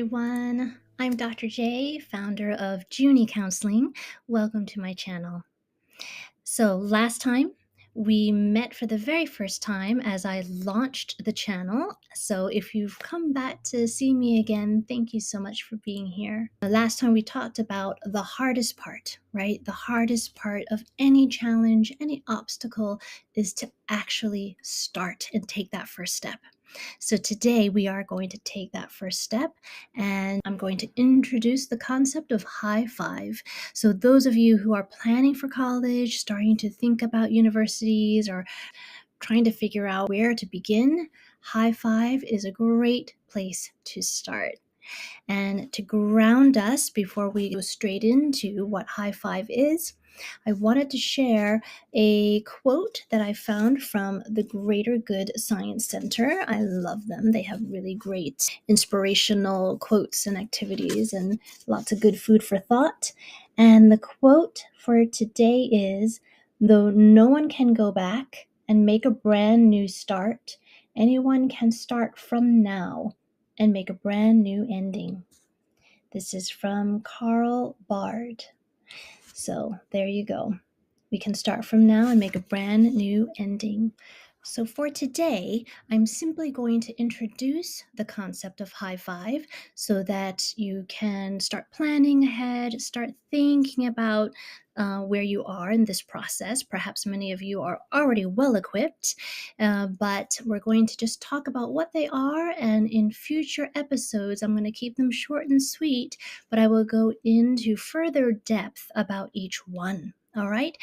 everyone. I'm Dr. J, founder of Junie Counseling. Welcome to my channel. So, last time we met for the very first time as I launched the channel. So, if you've come back to see me again, thank you so much for being here. Last time we talked about the hardest part, right? The hardest part of any challenge, any obstacle is to actually start and take that first step. So today we are going to take that first step, and I'm going to introduce the concept of high five. So those of you who are planning for college, starting to think about universities, or trying to figure out where to begin, high five is a great place to start. And to ground us before we go straight into what high five is, I wanted to share a quote that I found from the Greater Good Science Center. I love them. They have really great inspirational quotes and activities and lots of good food for thought. And the quote for today is, "Though no one can go back and make a brand new start, anyone can start from now and make a brand new ending." This is from Carl Bard. So there you go. We can start from now and make a brand new ending. So for today, I'm simply going to introduce the concept of high five so that you can start planning ahead, start thinking about where you are in this process. Perhaps many of you are already well equipped, but we're going to just talk about what they are. And in future episodes, I'm going to keep them short and sweet, but I will go into further depth about each one. All right.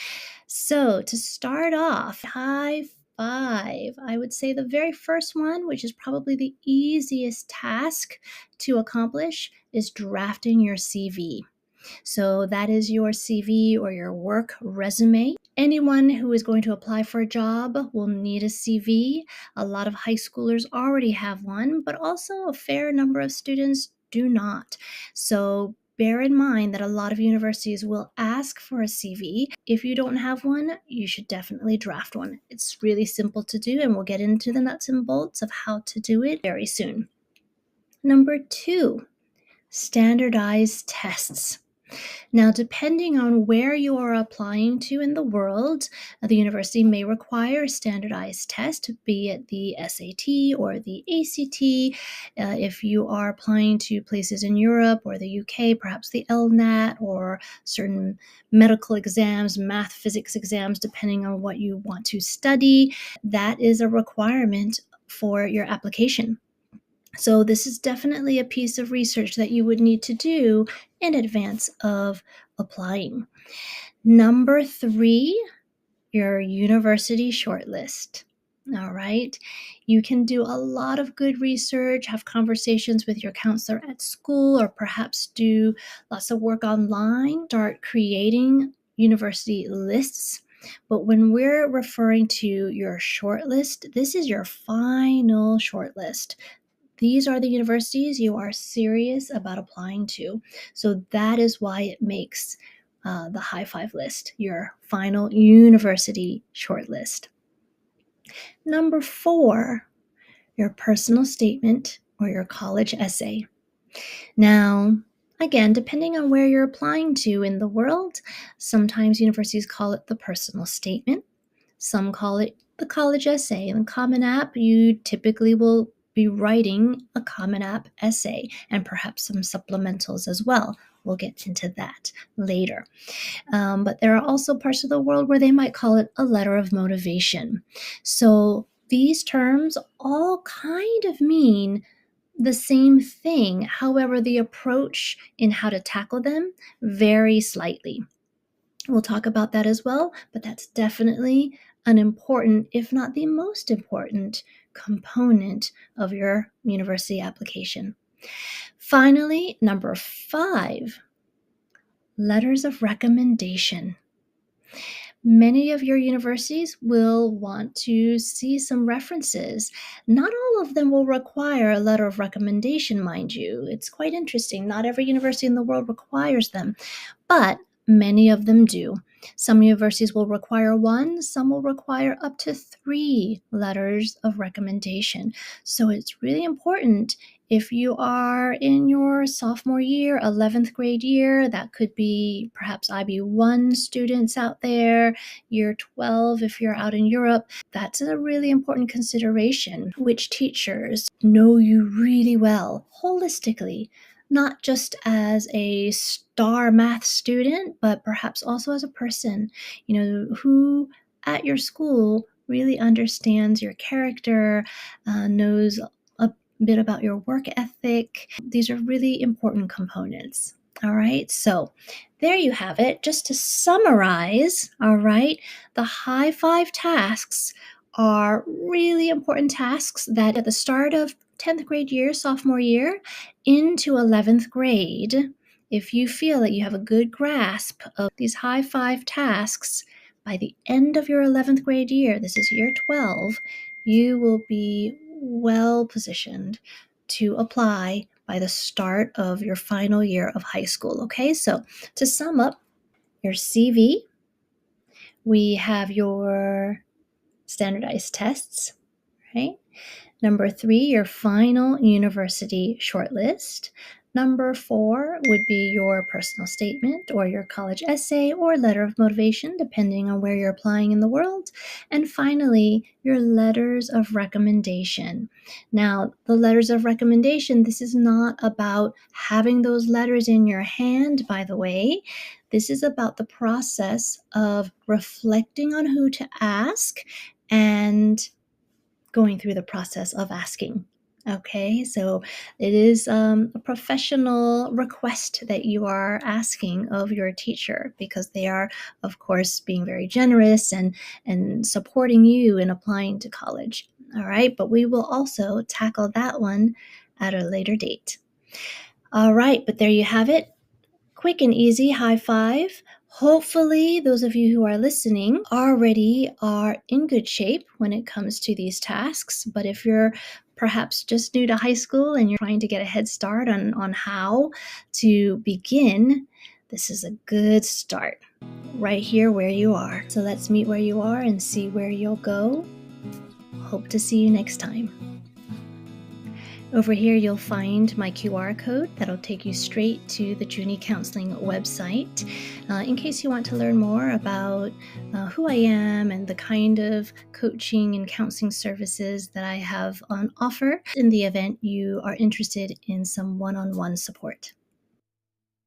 So to start off, high five. I would say the very first one, which is probably the easiest task to accomplish, is drafting your CV. So that is your CV or your work resume. Anyone who is going to apply for a job will need a CV. A lot of high schoolers already have one, but also a fair number of students do not. So bear in mind that a lot of universities will ask for a CV. If you don't have one, you should definitely draft one. It's really simple to do, and we'll get into the nuts and bolts of how to do it very soon. Number 2, standardized tests. Now, depending on where you are applying to in the world, the university may require a standardized test, be it the SAT or the ACT. If you are applying to places in Europe or the UK, perhaps the LNAT or certain medical exams, math, physics exams, depending on what you want to study, that is a requirement for your application. So this is definitely a piece of research that you would need to do in advance of applying. Number 3, your university shortlist. All right. You can do a lot of good research, have conversations with your counselor at school, or perhaps do lots of work online, start creating university lists. But when we're referring to your shortlist, this is your final shortlist. These are the universities you are serious about applying to. So that is why it makes the high five list your final university shortlist. Number 4, your personal statement or your college essay. Now, again, depending on where you're applying to in the world, sometimes universities call it the personal statement. Some call it the college essay. In Common App, you typically will be writing a Common App essay and perhaps some supplementals as well. We'll get into that later. But there are also parts of the world where they might call it a letter of motivation. So these terms all kind of mean the same thing. However, the approach in how to tackle them vary slightly. We'll talk about that as well, but that's definitely an important, if not the most important, component of your university application. Finally, number 5, letters of recommendation. Many of your universities will want to see some references. Not all of them will require a letter of recommendation, mind you. It's quite interesting. Not every university in the world requires them, but many of them do. Some universities will require 1, some will require up to 3 letters of recommendation. So it's really important If you are in your sophomore year, 11th grade year, that could be perhaps IB1 students out there, year 12 if you're out in Europe. That's a really important consideration. Which teachers know you really well, holistically, not just as a star math student, but perhaps also as a person, who at your school really understands your character, knows a bit about your work ethic. These are really important components. All right, so there you have it. Just to summarize, all right, the high five tasks are really important tasks that at the start of 10th grade year, sophomore year, into 11th grade, if you feel that you have a good grasp of these high five tasks, by the end of your 11th grade year, this is year 12, you will be well positioned to apply by the start of your final year of high school. Okay, so to sum up, your CV, we have your standardized tests, right? Number 3, your final university shortlist. Number 4 would be your personal statement or your college essay or letter of motivation, depending on where you're applying in the world. And finally, your letters of recommendation. Now, the letters of recommendation, this is not about having those letters in your hand, by the way. This is about the process of reflecting on who to ask and going through the process of asking. Okay, so it is a professional request that you are asking of your teacher because they are, of course, being very generous and supporting you in applying to college. All right, but we will also tackle that one at a later date. All right, but there you have it. Quick and easy high five. Hopefully, those of you who are listening already are in good shape when it comes to these tasks. But if you're perhaps just new to high school and you're trying to get a head start on how to begin, this is a good start right here where you are. So let's meet where you are and see where you'll go. Hope to see you next time. Over here, you'll find my QR code that'll take you straight to the Junie Counseling website. In case you want to learn more about who I am and the kind of coaching and counseling services that I have on offer in the event you are interested in some one-on-one support.